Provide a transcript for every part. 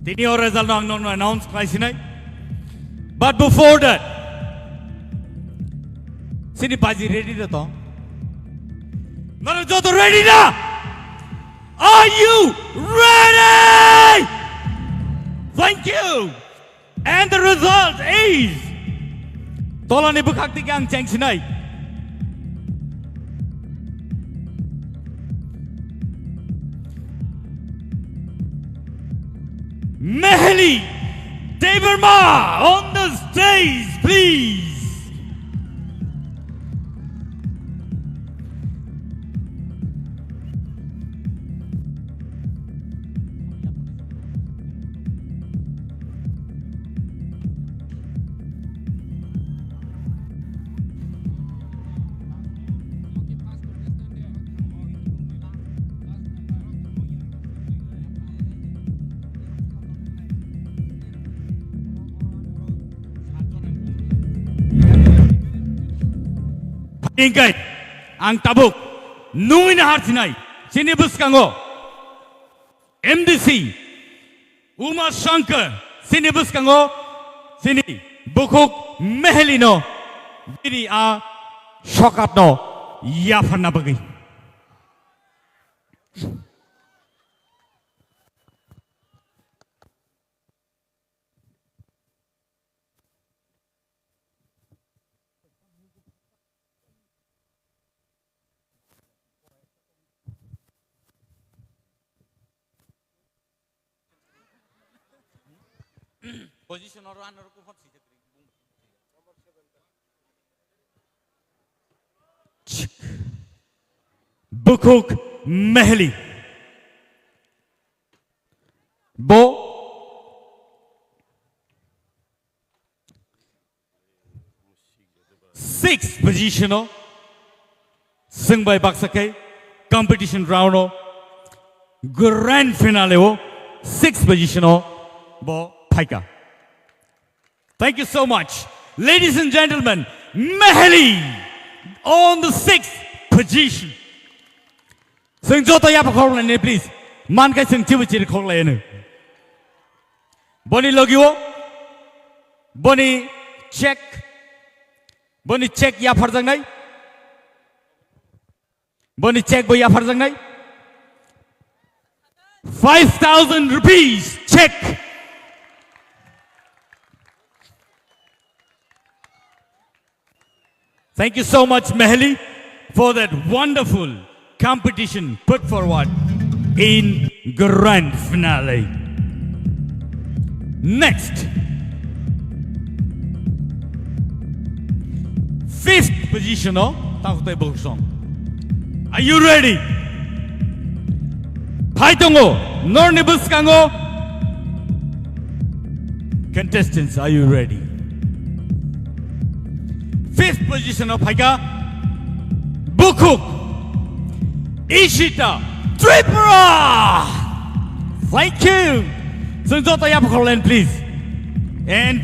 Tinio result ang non announce kai sinai. But before that, sini baji ready na to? Mara joto ready na? Are you ready? Thank you. And the result is tola ni bukhak tigang cheng sinai. Mehli Deverma on the stage, please. Ingkai, ang tabuk, nui na hartinai, sini buskango, MDC, Uma Shankar, sini buskango, sini bukuk mehelino, diri a shokapno, yafana bagi. Position or run or ko Bukuk Mehli Bo sixth position sung by Baksake competition round grand finale sixth position Bo Paika. Thank you so much. Ladies and gentlemen, Mehli on the sixth position. Sing Jota Yapakorlan, please. Mankai Sing Tivichi Korlan. Bonnie Logio. Bonnie check. Bonnie check Yaparzangai. Bonnie check Boy Yaparzangai. 5,000 rupees check. Thank you so much, Mehli, for that wonderful competition put forward in grand finale. Next, fifth position. Are you ready? Paitongo, Nornibuskango. Contestants, are you ready? Fifth position of Haika, Bukuk, Ishita, Tipra. Thank you. Sunjota Yapakolan, please. And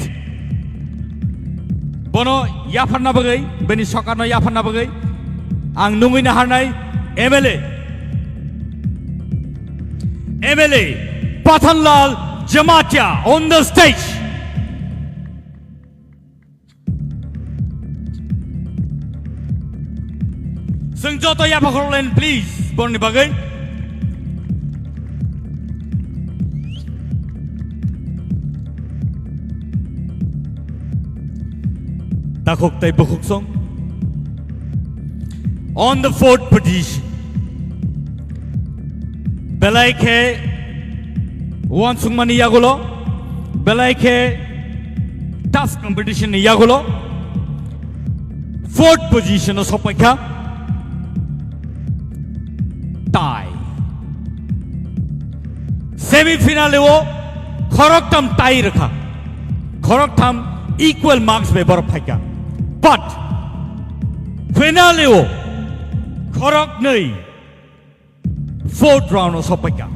Bono Yaparna Bagay, Beni Sokano Yaparna Bagay, Ang Nungina Harnai, MLA Pathanlal Jamatia on the stage. Sunjota Yapakolan, please. Boni Bagay. Takok tay bukuk song. On the fourth position, Belaike Wansungmani Yagulo, Belaike tough competition Yagulo. Fourth position of Sopaka. Tie. Semi-finale wo Khoroktam tie rakha. Khoroktam equal marks pe bar phaka. But finale wo Khorok nei fourth round of Sopaka.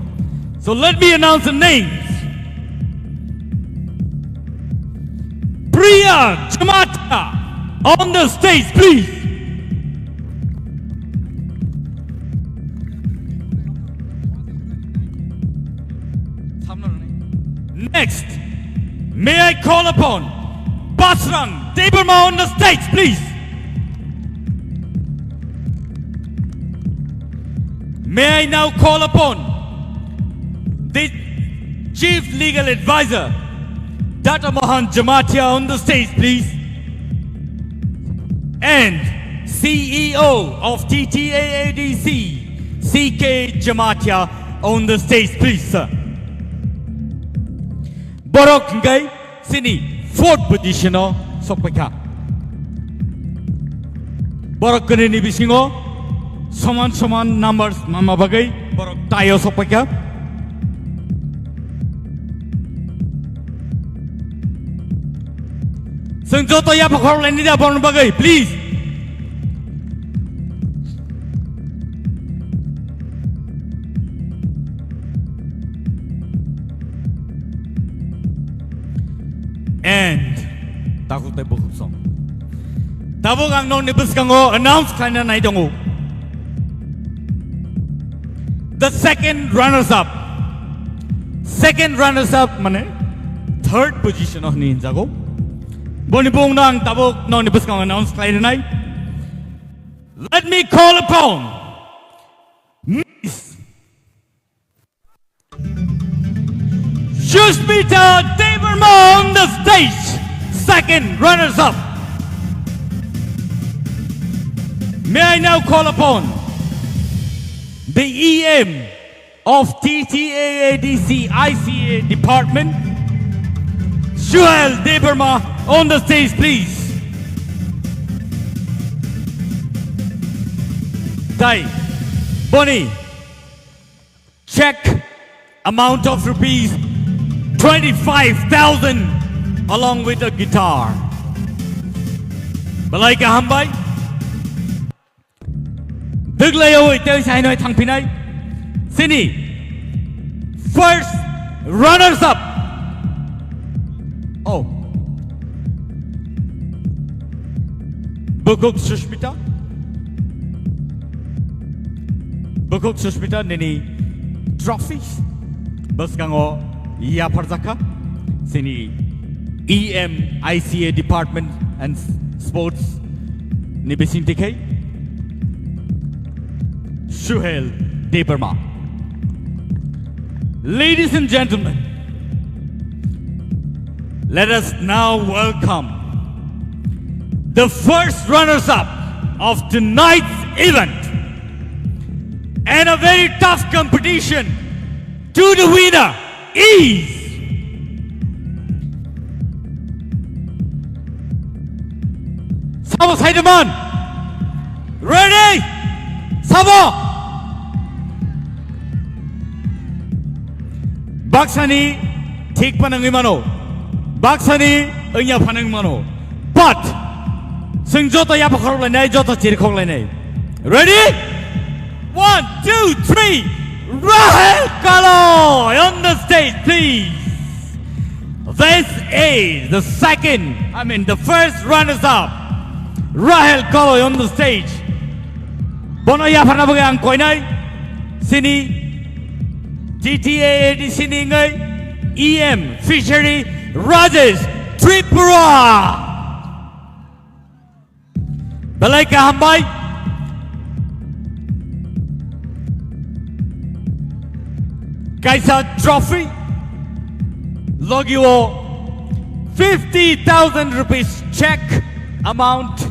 So let me announce the names. Priya Jamata on the stage, please. Next, may I call upon Basrang Deberma on the stage, please. May I now call upon the Chief Legal Advisor, Dr. Mohan Jamatia on the stage, please. And CEO of TTAADC, CK Jamatia on the stage, please, sir. Borok ngay sini fourth position o sokpeka. Borok kene ni bisingo saman numbers mama bagai borok tayo sokpeka. Sengjoto ya pakhor lain dia borok bagai, please. And takut tayo bukod song. Tabog ang nong nibus kango announce kanya na itong the second runners-up. Second runners-up mane third position of ninjago. Bonibong nang tabog nong nibus kango announce kanya na. Let me call upon Miss Shushmita Deberma on the stage, second runners-up. May I now call upon the EM of TTAADC ICA Department, Shuhel Deberma on the stage, please. Tai, Bonnie, check amount of rupees 25,000 along with a guitar. Balai ka hambay? Duglayo ito sa inoy thang Pinay. Sini, first runners up. Oh, Bukuk Sushmita. Bukuk Sushmita nini trophies. Bas kango Ya Parzaka, sini EM ICA Department and Sports Nibisin TK Shuhel Deberma. Ladies and gentlemen, let us now welcome the first runners-up of tonight's event and a very tough competition to the winner is Sabo Saidaman. Ready? Sabo. Baksani tik panang imano. Baksani enya panang imano. But sengjoto ya pakhor lenai joto chiri khong lenai. Ready? 1, 2, 3. Rahel Kaloy on the stage, please. This is the first runners-up. Rahel Kaloy on the stage. Bono ya phana bagai ang koinai. Sini TTAAD sini ngai EM Fishery Rajesh Tipra. Balai ka hambay. Kaisa trophy Logio 50,000 rupees check amount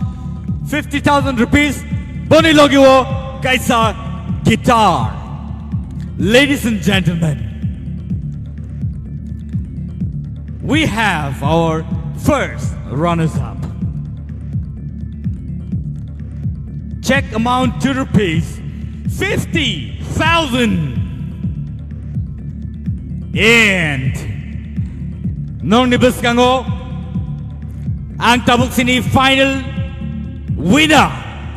50,000 rupees Boni Logio Kaisa guitar. Ladies and gentlemen, we have our first runners-up. Check amount 2 rupees 50,000. And nong nibus kango ang tabuk sini final winner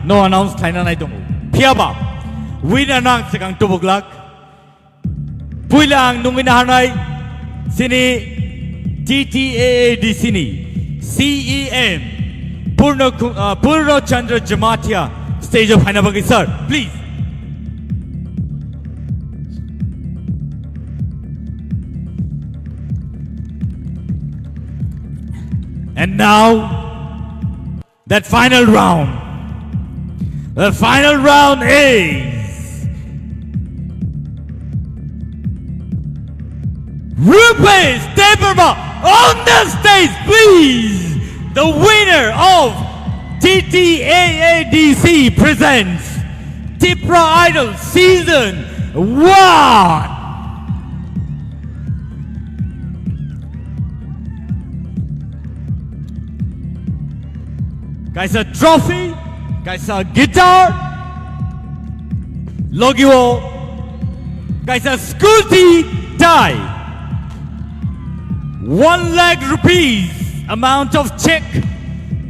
no announce tayo na ito piyaba winner nang sekang tubuk lak puilang nung winahanay sini TTAAD sini CEM Purno Chandra Jamatia stage of Hanabagi sir, please. And now, that final round. The final round is Rupes Tipra on the stage, please. The winner of TTAADC presents Tipra Idol Season 1. Guys, a trophy, guys, a guitar, logo, guys, a Scooty tie, 1 lakh rupees amount of check,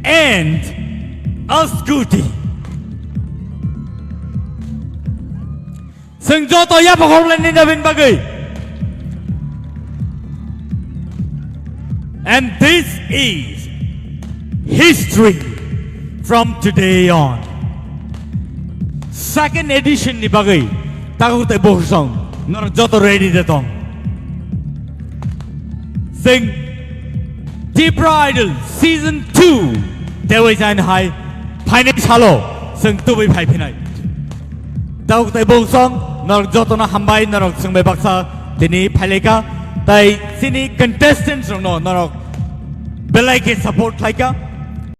and a Scooty. Sing joto ya pagkaklan ni Navin Bagay. And this is history from today on. Second edition ni Bagay. Takot ay bohsong. Nor joto ready na tong. Sing Tipra Idol Season 2. Dewa Jan Hai. Painay salo. Sing tubay pai pinay. Takot ay bohsong. Nor joto na hambay. Nor sing may baksa. Dini paleka. Tay sini contestants no. Nor belay ke support like ka.